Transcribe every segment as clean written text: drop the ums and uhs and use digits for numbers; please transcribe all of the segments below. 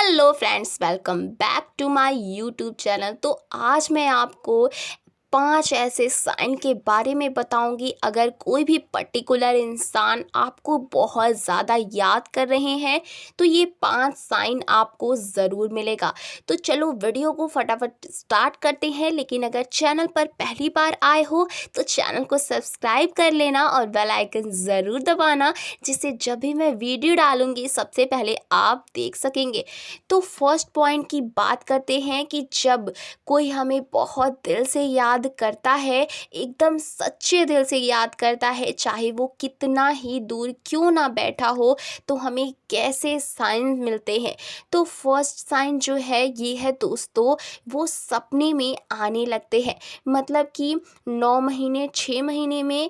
Hello friends, welcome back to my YouTube channel. तो आज मैं आपको 5 ऐसे साइन के बारे में बताऊंगी। अगर कोई भी पर्टिकुलर इंसान आपको बहुत ज़्यादा याद कर रहे हैं तो ये 5 साइन आपको ज़रूर मिलेगा। तो चलो वीडियो को फटाफट स्टार्ट करते हैं। लेकिन अगर चैनल पर पहली बार आए हो तो चैनल को सब्सक्राइब कर लेना और बेल आइकन ज़रूर दबाना, जिससे जब भी मैं वीडियो डालूंगी सबसे पहले आप देख सकेंगे। तो फर्स्ट पॉइंट की बात करते हैं कि जब कोई हमें बहुत दिल से याद करता है, एकदम सच्चे दिल से याद करता है, चाहे वो कितना ही दूर क्यों ना बैठा हो, तो हमें कैसे साइन मिलते हैं। तो फर्स्ट साइन जो है ये है दोस्तों, वो सपने में आने लगते हैं। मतलब कि 9 महीने 6 महीने में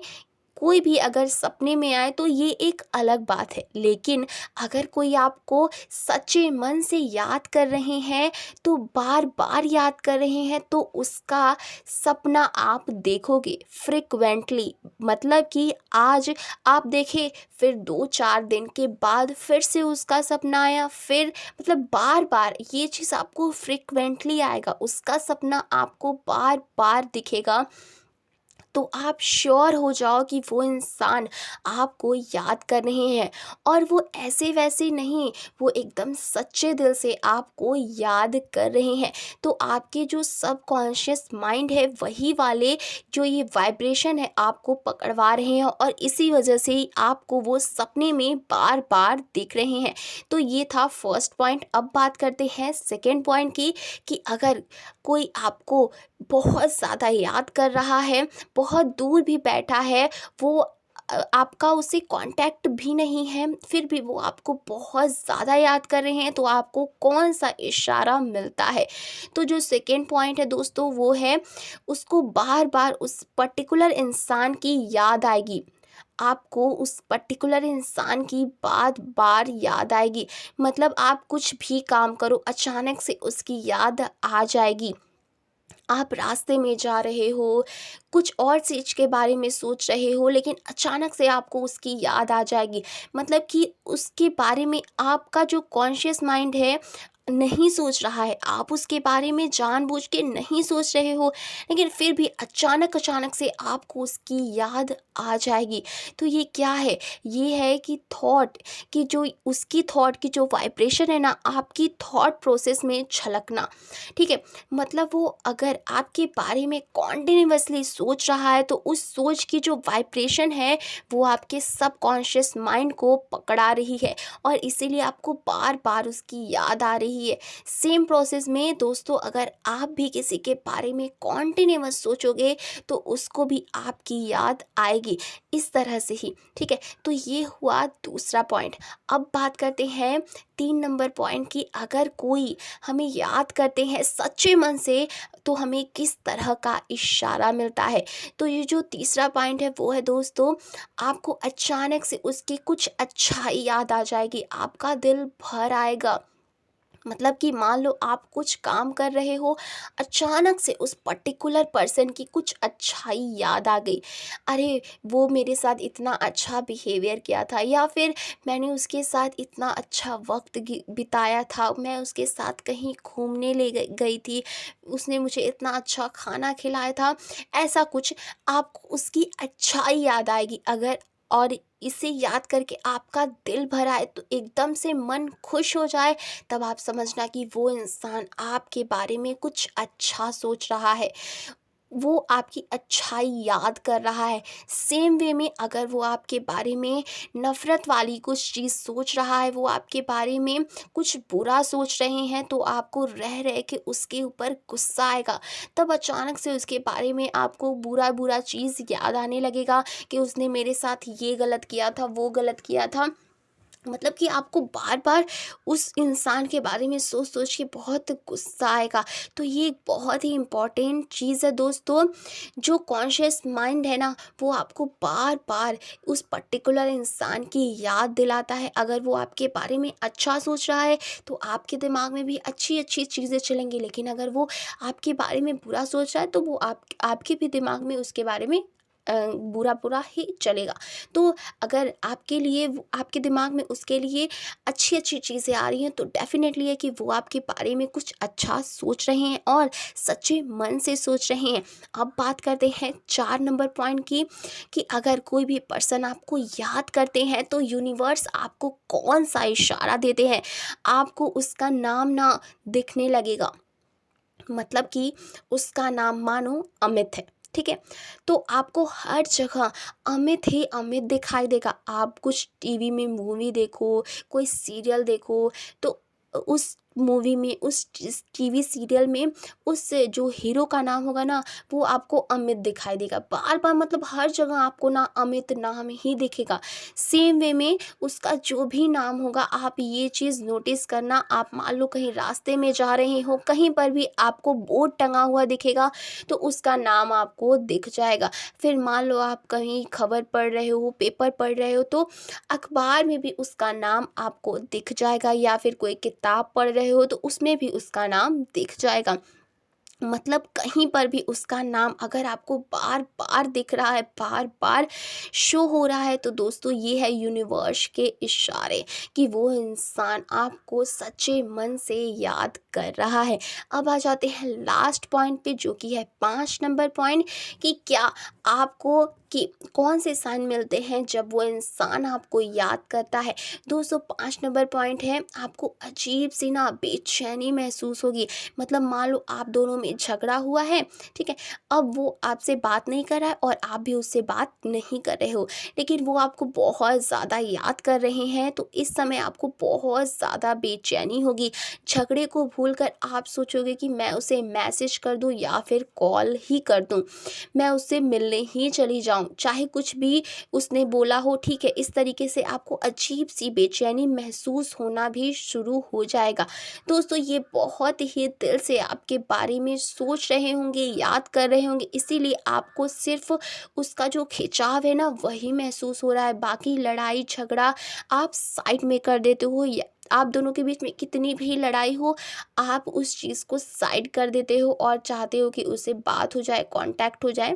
कोई भी अगर सपने में आए तो ये एक अलग बात है। लेकिन अगर कोई आपको सच्चे मन से याद कर रहे हैं, तो बार बार याद कर रहे हैं, तो उसका सपना आप देखोगे फ्रिक्वेंटली। मतलब कि आज आप देखें, फिर 2-4 दिन के बाद फिर से उसका सपना आया, फिर मतलब बार बार ये चीज़ आपको फ्रिक्वेंटली आएगा, उसका सपना आपको बार बार दिखेगा। तो आप श्योर हो जाओ कि वो इंसान आपको याद कर रहे हैं, और वो ऐसे वैसे नहीं, वो एकदम सच्चे दिल से आपको याद कर रहे हैं। तो आपके जो सबकॉन्शियस माइंड है, वही वाले जो ये वाइब्रेशन है आपको पकड़वा रहे हैं, और इसी वजह से ही आपको वो सपने में बार बार दिख रहे हैं। तो ये था फर्स्ट पॉइंट। अब बात करते हैं सेकेंड पॉइंट की, कि अगर कोई आपको बहुत ज़्यादा याद कर रहा है, बहुत दूर भी बैठा है, वो आपका उससे कांटेक्ट भी नहीं है, फिर भी वो आपको बहुत ज़्यादा याद कर रहे हैं, तो आपको कौन सा इशारा मिलता है। तो जो सेकेंड पॉइंट है दोस्तों, वो है उसको बार बार उस पर्टिकुलर इंसान की याद आएगी। आपको उस पर्टिकुलर इंसान की बात बार याद आएगी। मतलब आप कुछ भी काम करो, अचानक से उसकी याद आ जाएगी। आप रास्ते में जा रहे हो, कुछ और चीज़ के बारे में सोच रहे हो, लेकिन अचानक से आपको उसकी याद आ जाएगी। मतलब कि उसके बारे में आपका जो कॉन्शियस माइंड है नहीं सोच रहा है, आप उसके बारे में जानबूझ के नहीं सोच रहे हो, लेकिन फिर भी अचानक अचानक से आपको उसकी याद आ जाएगी। तो ये क्या है? ये है कि थॉट की जो उसकी थॉट की जो वाइब्रेशन है ना, आपकी थॉट प्रोसेस में झलकना। ठीक है, मतलब वो अगर आपके बारे में कॉन्टिन्यूसली सोच रहा है, तो उस सोच की जो वाइब्रेशन है वो आपके सबकॉन्शियस माइंड को पकड़ा रही है, और इसीलिए आपको बार बार उसकी याद आ रही है। सेम प्रोसेस में दोस्तों, अगर आप भी किसी के बारे में कॉन्टिन्यूस सोचोगे, तो उसको भी आपकी याद आएगी, इस तरह से ही। ठीक है, तो ये हुआ दूसरा पॉइंट। अब बात करते हैं 3 नंबर पॉइंट की। अगर कोई हमें याद करते हैं सच्चे मन से, तो हमें किस तरह का इशारा मिलता है। तो ये जो तीसरा पॉइंट है वो है दोस्तों, आपको अचानक से उसकी कुछ अच्छाई याद आ जाएगी, आपका दिल भर आएगा। मतलब कि मान लो आप कुछ काम कर रहे हो, अचानक से उस पर्टिकुलर पर्सन की कुछ अच्छाई याद आ गई। अरे, वो मेरे साथ इतना अच्छा बिहेवियर किया था, या फिर मैंने उसके साथ इतना अच्छा वक्त बिताया था, मैं उसके साथ कहीं घूमने ले गई थी, उसने मुझे इतना अच्छा खाना खिलाया था। ऐसा कुछ आपको उसकी अच्छाई याद आएगी अगर, और इसे याद करके आपका दिल भर आए, तो एकदम से मन खुश हो जाए, तब आप समझना कि वो इंसान आपके बारे में कुछ अच्छा सोच रहा है, वो आपकी अच्छाई याद कर रहा है। सेम वे में अगर वो आपके बारे में नफ़रत वाली कुछ चीज़ सोच रहा है, वो आपके बारे में कुछ बुरा सोच रहे हैं, तो आपको रह रह के उसके ऊपर गुस्सा आएगा। तब अचानक से उसके बारे में आपको बुरा बुरा चीज़ याद आने लगेगा कि उसने मेरे साथ ये गलत किया था, वो गलत किया था। मतलब कि आपको बार बार उस इंसान के बारे में सोच सोच के बहुत गुस्सा आएगा। तो ये एक बहुत ही इम्पॉर्टेंट चीज़ है दोस्तों। जो कॉन्शियस माइंड है ना, वो आपको बार बार उस पर्टिकुलर इंसान की याद दिलाता है। अगर वो आपके बारे में अच्छा सोच रहा है, तो आपके दिमाग में भी अच्छी अच्छी चीज़ें चलेंगी, लेकिन अगर वो आपके बारे में बुरा सोच रहा है, तो वो आपके भी दिमाग में उसके बारे में बुरा बुरा ही चलेगा। तो अगर आपके लिए आपके दिमाग में उसके लिए अच्छी अच्छी चीज़ें आ रही हैं तो डेफिनेटली है कि वो आपके बारे में कुछ अच्छा सोच रहे हैं और सच्चे मन से सोच रहे हैं। अब बात करते हैं 4 नंबर पॉइंट की, कि अगर कोई भी पर्सन आपको याद करते हैं तो यूनिवर्स आपको कौन सा इशारा देते हैं, आपको उसका नाम ना दिखने लगेगा। मतलब कि उसका नाम मानो अमित है, ठीक है। तो आपको हर जगह अमित ही अमित दिखाई देगा। आप कुछ टीवी में मूवी देखो, कोई सीरियल देखो, तो उस मूवी में, उस टीवी सीरियल में उस जो हीरो का नाम होगा ना, वो आपको अमित दिखाई देगा बार बार। मतलब हर जगह आपको ना अमित नाम ही दिखेगा। सेम वे में उसका जो भी नाम होगा, आप ये चीज़ नोटिस करना। आप मान लो कहीं रास्ते में जा रहे हो, कहीं पर भी आपको बोर्ड टंगा हुआ दिखेगा तो उसका नाम आपको दिख जाएगा। फिर मान लो आप कहीं खबर पढ़ रहे हो, पेपर पढ़ रहे हो, तो अखबार में भी उसका नाम आपको दिख जाएगा, या फिर कोई किताब पढ़ रहे हो तो उसमें भी उसका नाम दिख जाएगा। मतलब कहीं पर भी उसका नाम अगर आपको बार बार दिख रहा है, बार बार शो हो रहा है, तो दोस्तों ये है यूनिवर्स के इशारे कि वो इंसान आपको सच्चे मन से याद कर रहा है। अब आ जाते हैं लास्ट पॉइंट पे, जो कि है 5 नंबर पॉइंट, कि क्या आपको कि कौन से साइन मिलते हैं जब वो इंसान आपको याद करता है। दोस्तों 5 नंबर पॉइंट है, आपको अजीब सी ना बेचैनी महसूस होगी। मतलब मान लो आप दोनों में झगड़ा हुआ है, ठीक है। अब वो आपसे बात नहीं कर रहा है और आप भी उससे बात नहीं कर रहे हो, लेकिन वो आपको बहुत ज़्यादा याद कर रहे हैं, तो इस समय आपको बहुत ज़्यादा बेचैनी होगी। झगड़े को भूलकर आप सोचोगे कि मैं उसे मैसेज कर दूं या फिर कॉल ही कर दूं, मैं उससे मिलने ही चली जाऊं, चाहे कुछ भी उसने बोला हो, ठीक है। इस तरीके से आपको अजीब सी बेचैनी महसूस होना भी शुरू हो जाएगा। दोस्तों ये बहुत ही दिल से आपके बारे में सोच रहे होंगे, याद कर रहे होंगे, इसीलिए आपको सिर्फ उसका जो खिंचाव है ना वही महसूस हो रहा है। बाकी लड़ाई झगड़ा आप साइड में कर देते हो, या आप दोनों के बीच में कितनी भी लड़ाई हो, आप उस चीज़ को साइड कर देते हो और चाहते हो कि उससे बात हो जाए, कांटेक्ट हो जाए,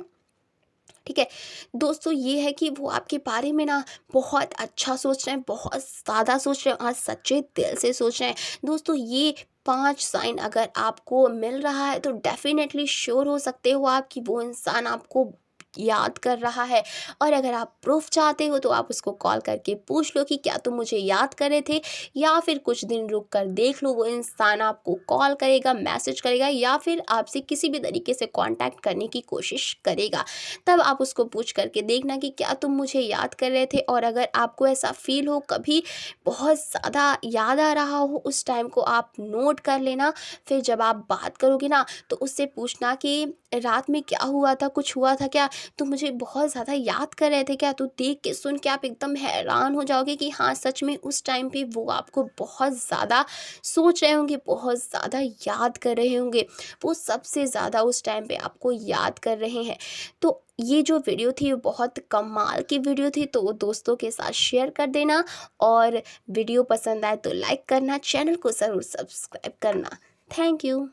ठीक है। दोस्तों ये है कि वो आपके बारे में ना बहुत अच्छा सोच रहे हैं, बहुत ज़्यादा सोच रहे हैं और सच्चे दिल से सोच रहे हैं। दोस्तों ये 5 साइन अगर आपको मिल रहा है तो डेफिनेटली श्योर हो सकते हो आप कि वो इंसान आपको याद कर रहा है। और अगर आप प्रूफ चाहते हो तो आप उसको कॉल करके पूछ लो कि क्या तुम मुझे याद कर रहे थे, या फिर कुछ दिन रुक कर देख लो, वो इंसान आपको कॉल करेगा, मैसेज करेगा, या फिर आपसे किसी भी तरीके से कांटेक्ट करने की कोशिश करेगा। तब आप उसको पूछ करके देखना कि क्या तुम मुझे याद कर रहे थे। और अगर आपको ऐसा फील हो, कभी बहुत ज़्यादा याद आ रहा हो, उस टाइम को आप नोट कर लेना। फिर जब आप बात करोगे ना तो उससे पूछना कि रात में क्या हुआ था, कुछ हुआ था क्या, तुम मुझे बहुत ज़्यादा याद कर रहे थे क्या। तो देख के सुन के आप एकदम हैरान हो जाओगे कि हाँ सच में उस टाइम पे वो आपको बहुत ज़्यादा सोच रहे होंगे, बहुत ज़्यादा याद कर रहे होंगे, वो सबसे ज़्यादा उस टाइम पे आपको याद कर रहे हैं। तो ये जो वीडियो थी वो बहुत कमाल की वीडियो थी, तो वो दोस्तों के साथ शेयर कर देना, और वीडियो पसंद आए तो लाइक करना, चैनल को ज़रूर सब्सक्राइब करना। Thank you.